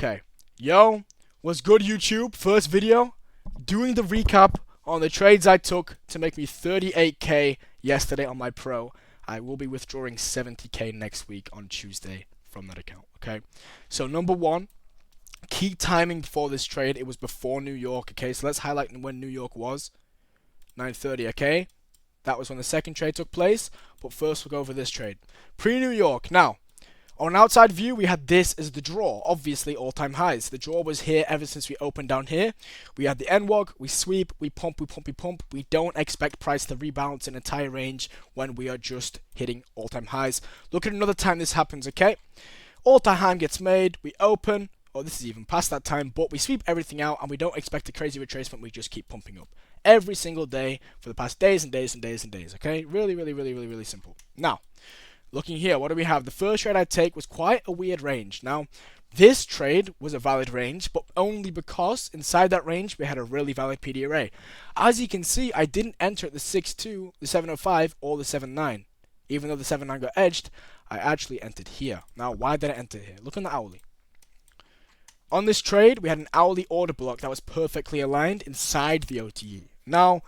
Okay. Yo, what's good, YouTube? First video, doing the recap on the trades I took to make me 38k yesterday on my pro. I will be withdrawing 70k next week on Tuesday from that account, okay? So number one, key timing for this trade, it was before New York, okay? So let's highlight when New York was. 9:30, okay? That was when the second trade took place, but first we'll go over this trade. Pre-New York, now, on an outside view, we had this as the draw, obviously all-time highs. The draw was here ever since we opened down here. We had the NWOG, we sweep, we pump, we pump, we pump. We don't expect price to rebalance an entire range when we are just hitting all-time highs. Look at another time this happens, okay? All-time high gets made, we open, or this is even past that time, but we sweep everything out and we don't expect a crazy retracement, we just keep pumping up. Every single day for the past days and days and days and days, okay? Really simple. Now, looking here, what do we have? The first trade I take was quite a weird range. Now, this trade was a valid range, but only because inside that range we had a really valid PD array. As you can see, I didn't enter at the 6.2, the 7.05, or the 7.9. Even though the 7.9 got edged, I actually entered here. Now, why did I enter here? Look on the hourly. On this trade, we had an hourly order block that was perfectly aligned inside the OTE. Now,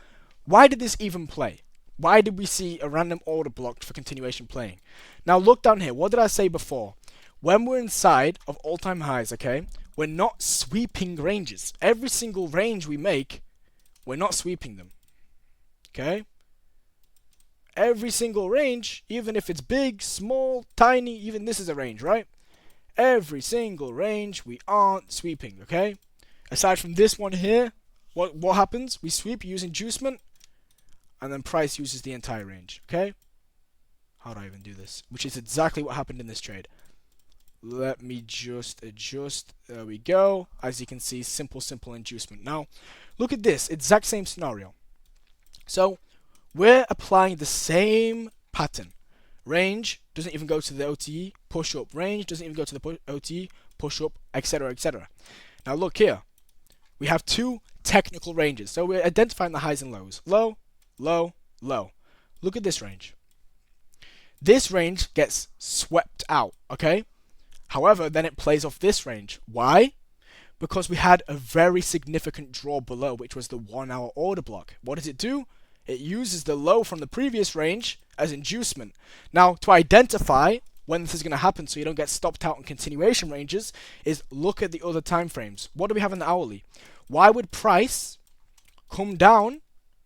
why did this even play? Why did we see a random order blocked for continuation playing? Now look down here. What did I say before? When we're inside of all-time highs, okay, we're not sweeping ranges. Every single range we make, we're not sweeping them. Okay? Every single range, even if it's big, small, tiny, even this is a range, right? Every single range we aren't sweeping, okay? Aside from this one here, what happens? We sweep using inducement, and then price uses the entire range, okay? How do I even do this? Which is exactly what happened in this trade. Let me just adjust. There we go. As you can see, simple inducement. Now, look at this. Exact same scenario. So, we're applying the same pattern. Range doesn't even go to the OTE, push up. Range doesn't even go to the OTE, push up, etc., etc. Now, look here. We have two technical ranges. So, we're identifying the highs and lows. Low, low, low. Look at this range. This range gets swept out, okay? However, then it plays off this range. Why? Because we had a very significant draw below, which was the 1 hour order block. What does it do? It uses the low from the previous range as inducement. Now, to identify when this is going to happen so you don't get stopped out on continuation ranges, is look at the other time frames. What do we have in the hourly? Why would price come down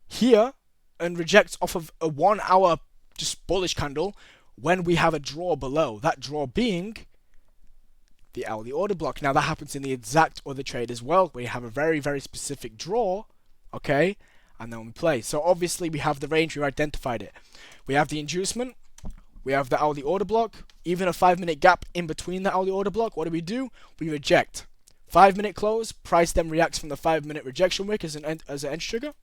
here and reject off of a 1 hour just bullish candle when we have a draw below? That draw being the hourly order block. Now that happens in the exact other trade as well, where you have a very specific draw, okay, and then we play. So obviously we have the range, we identified it. We have the inducement, we have the hourly order block, even a 5-minute gap in between the hourly order block. What do? We reject. 5-minute close, price then reacts from the 5-minute rejection wick as an entry trigger.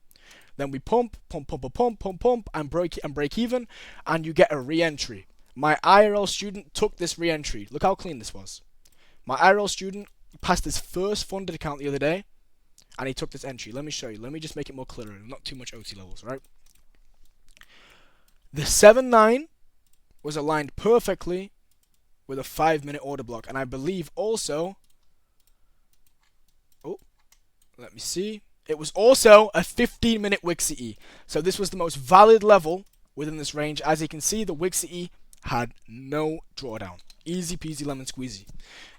Then we pump, and break even, and you get a re-entry. My IRL student took this re-entry. Look how clean this was. My IRL student passed his first funded account the other day, and he took this entry. Let me show you. Let me just make it more clear. Not too much OT levels, right? The 7.9 was aligned perfectly with a 5-minute order block, and I believe also, oh, let me see. It was also a 15-minute WIXE. So this was the most valid level within this range. As you can see, the WIXE had no drawdown. Easy peasy lemon squeezy.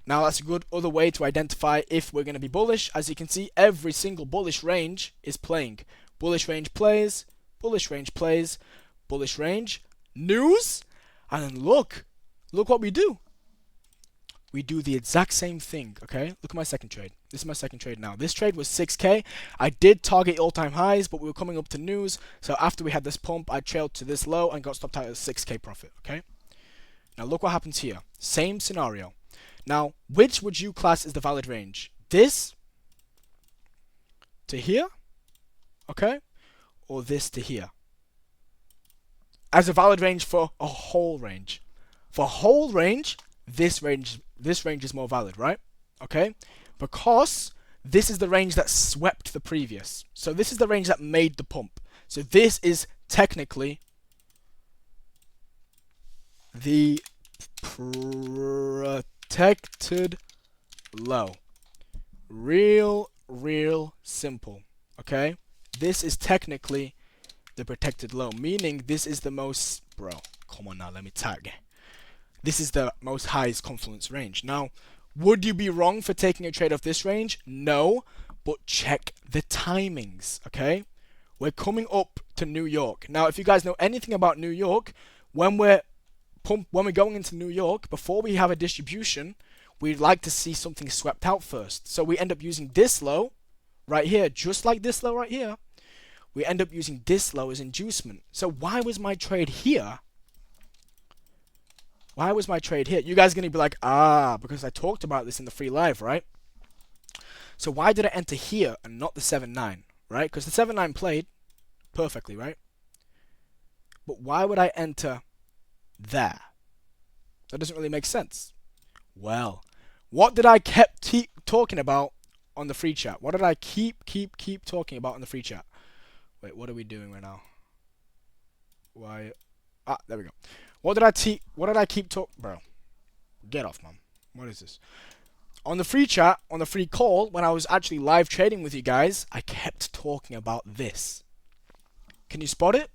Now that's a good other way to identify if we're going to be bullish. As you can see, every single bullish range is playing. Bullish range plays, bullish range plays, bullish range, news, and then look what we do. We do the exact same thing, okay? Look at my second trade. This is my second trade now. This trade was 6k. I did target all-time highs, but we were coming up to news. So after we had this pump, I trailed to this low and got stopped out at a 6k profit, okay? Now look what happens here. Same scenario. Now, which would you class as the valid range? This to here, okay? Or this to here? As a valid range for a whole range. For whole range, this range is more valid, right? Okay? Because this is the range that swept the previous. So this is the range that made the pump. So this is technically the protected low. Real simple. Okay? This is technically the protected low, meaning this is the most, bro, come on now, let me tag. This is the most highest confluence range. Now, would you be wrong for taking a trade off this range? No, but check the timings, okay? We're coming up to New York. Now, if you guys know anything about New York, when we're going into New York, before we have a distribution, we'd like to see something swept out first. So we end up using this low right here, just like this low right here. We end up using this low as inducement. So why was my trade here? Why was my trade here? You guys are going to be like, because I talked about this in the free live, right? So why did I enter here and not the 7-9, right? Because the 7-9 played perfectly, right? But why would I enter there? That doesn't really make sense. Well, what did I keep talking about on the free chat? What did I keep talking about on the free chat? Wait, what are we doing right now? Why? There we go. What did I keep talking? Bro, get off, man. What is this? On the free chat, on the free call, when I was actually live trading with you guys, I kept talking about this. Can you spot it?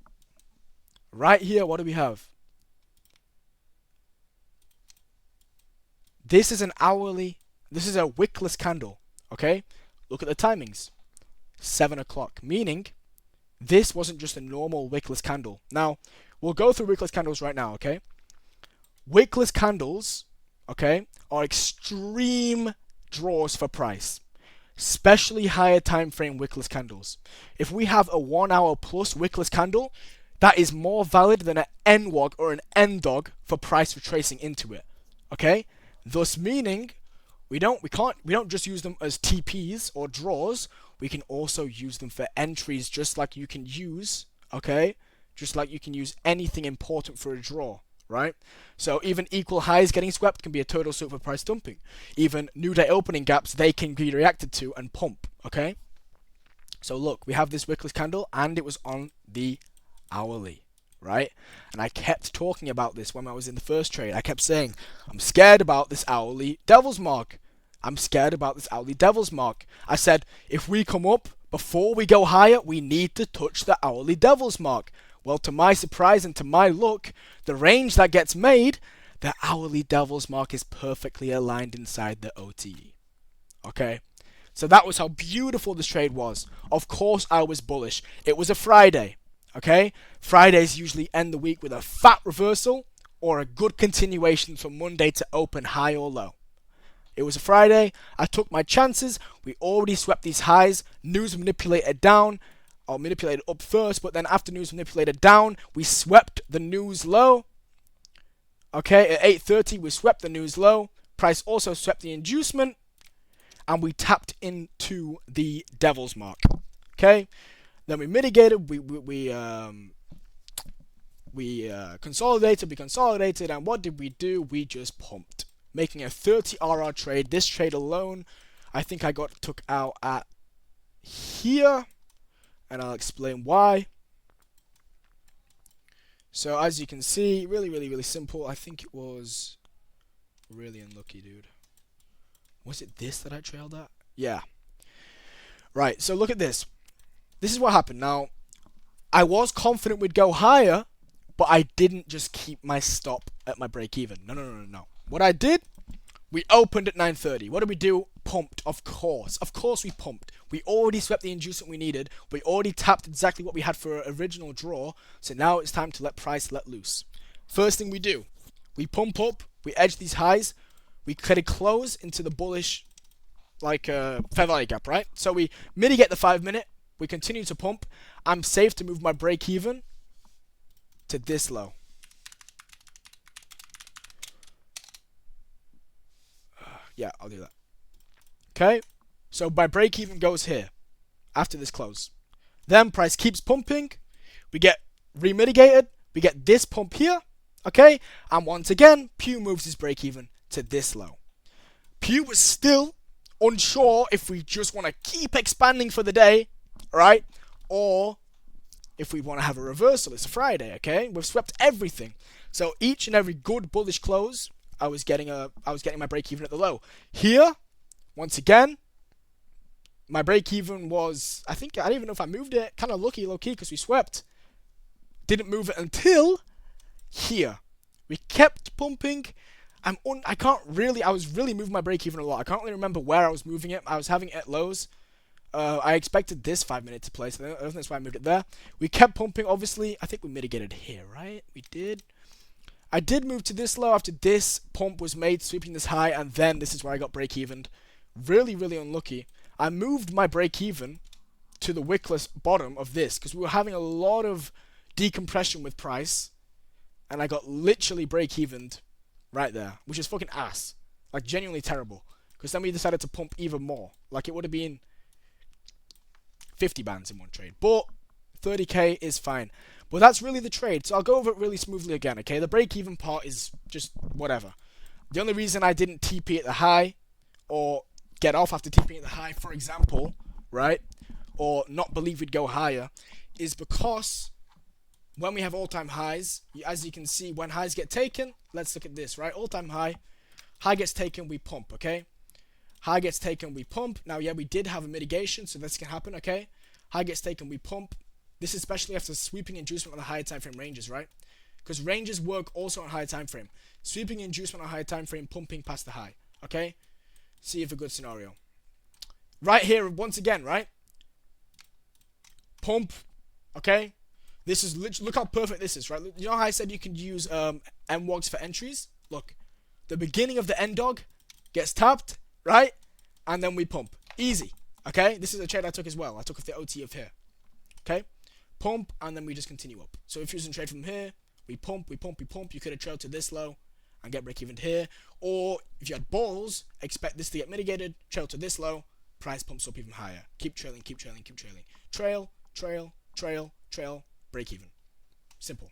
Right here, what do we have? This is an hourly, this is a wickless candle, okay? Look at the timings. 7 o'clock, meaning this wasn't just a normal wickless candle. Now, we'll go through wickless candles right now, okay? Wickless candles, okay, are extreme draws for price, especially higher time frame wickless candles. If we have a 1 hour plus wickless candle, that is more valid than an NWOG or an NDOG for price retracing into it, okay? Thus meaning, we don't just use them as TPs or draws. We can also use them for entries, just like you can use, okay? Just like you can use anything important for a draw, right? So even equal highs getting swept can be a total super price dumping. Even new day opening gaps, they can be reacted to and pump, okay? So look, we have this wickless candle and it was on the hourly, right? And I kept talking about this when I was in the first trade. I kept saying, I'm scared about this hourly devil's mark. I'm scared about this hourly devil's mark. I said, if we come up before we go higher, we need to touch the hourly devil's mark. Well, to my surprise and to my luck, the range that gets made, the hourly devil's mark is perfectly aligned inside the OTE. Okay? So that was how beautiful this trade was. Of course, I was bullish. It was a Friday. Okay? Fridays usually end the week with a fat reversal or a good continuation from Monday to open high or low. It was a Friday. I took my chances. We already swept these highs. News manipulated down. Or manipulated up first, but then after news manipulated down, we swept the news low. Okay, at 8:30, we swept the news low. Price also swept the inducement. And we tapped into the devil's mark. Okay? Then we mitigated. We consolidated. And what did we do? We just pumped. Making a 30 RR trade. This trade alone, I think I took out at here. And I'll explain why. So as you can see, really simple. I think it was really unlucky, dude. Was it this that I trailed at? Yeah. Right, so look at this. This is what happened. Now, I was confident we'd go higher, but I didn't just keep my stop at my break even. No. What I did, we opened at 9:30. What did we do? Pumped, of course. Of course we pumped. We already swept the inducement we needed. We already tapped exactly what we had for our original draw. So now it's time to let price let loose. First thing we do, we pump up, we edge these highs, we kind of close into the bullish, like fair value gap, right? So we mitigate the 5 minute, we continue to pump. I'm safe to move my break even to this low. Yeah, I'll do that. Okay, so my break even goes here after this close. Then price keeps pumping. We get remitigated. We get this pump here. Okay, and once again, PEW moves his break even to this low. PEW was still unsure if we just want to keep expanding for the day, right? Or if we want to have a reversal. It's a Friday, okay? We've swept everything. So each and every good bullish close, I was getting my break even at the low. Here, Once again, my break even was, I don't even know if I moved it. Kind of lucky, low key, because we swept. Didn't move it until here. We kept pumping. I can't really, I was really moving my break even a lot. I can't really remember where I was moving it. I was having it at lows. I expected this 5 minute to play, so that's why I moved it there. We kept pumping, obviously. I think we mitigated here, right? We did. I did move to this low after this pump was made, sweeping this high, and then this is where I got break even. Really, really unlucky. I moved my break even to the wickless bottom of this because we were having a lot of decompression with price, and I got literally break evened right there, which is fucking ass. Like, genuinely terrible. Because then we decided to pump even more. Like, it would have been 50 bands in one trade. But 30k is fine. But that's really the trade. So I'll go over it really smoothly again, okay? The break-even part is just whatever. The only reason I didn't TP at the high or get off after TPing at the high, for example, right? Or not believe we'd go higher is because when we have all-time highs, as you can see, when highs get taken, let's look at this, right? All-time high. High gets taken, we pump, okay? High gets taken, we pump. Now, yeah, we did have a mitigation, so this can happen, okay? High gets taken, we pump. This is especially after sweeping inducement on the higher time frame ranges, right? Because ranges work also on higher time frame. Sweeping inducement on higher time frame, pumping past the high, okay? See if a good scenario. Right here, once again, right? Pump, okay? This is literally, look how perfect this is, right? You know how I said you can use M-Wogs for entries? Look, the beginning of the end dog gets tapped, right? And then we pump. Easy, okay? This is a trade I took as well. I took off the OT of here, okay? Pump, and then we just continue up. So if you're using trade from here, we pump, we pump, we pump. You could have trailed to this low and get break even here. Or if you had balls, expect this to get mitigated, trail to this low, price pumps up even higher. Keep trailing, keep trailing, keep trailing. Trail, trail, trail, trail, break even. Simple.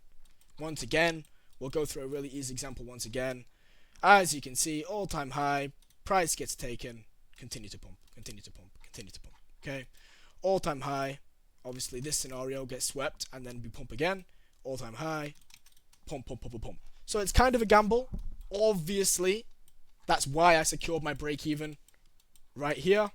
Once again, we'll go through a really easy example once again. As you can see, all-time high, price gets taken, continue to pump, continue to pump, continue to pump. Okay? All-time high, obviously this scenario gets swept, and then we pump again. All-time high, pump, pump, pump, pump, pump. So it's kind of a gamble. Obviously, that's why I secured my break even right here.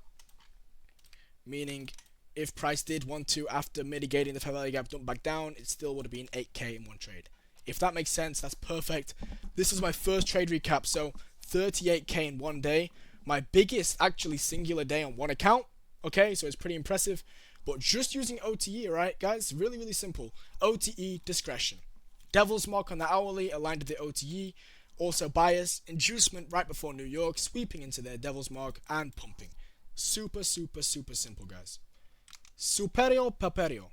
Meaning, if price did want to, after mitigating the fair value gap, dump back down, it still would have been 8k in one trade. If that makes sense, that's perfect. This is my first trade recap, so 38k in one day. My biggest, actually, singular day on one account. Okay, so it's pretty impressive. But just using OTE, right, guys? Really, really simple. OTE discretion. Devil's mark on the hourly, aligned to the OTE. Also bias, inducement right before New York, sweeping into their devil's mark, and pumping. Super, super, super simple, guys. Superior paperio.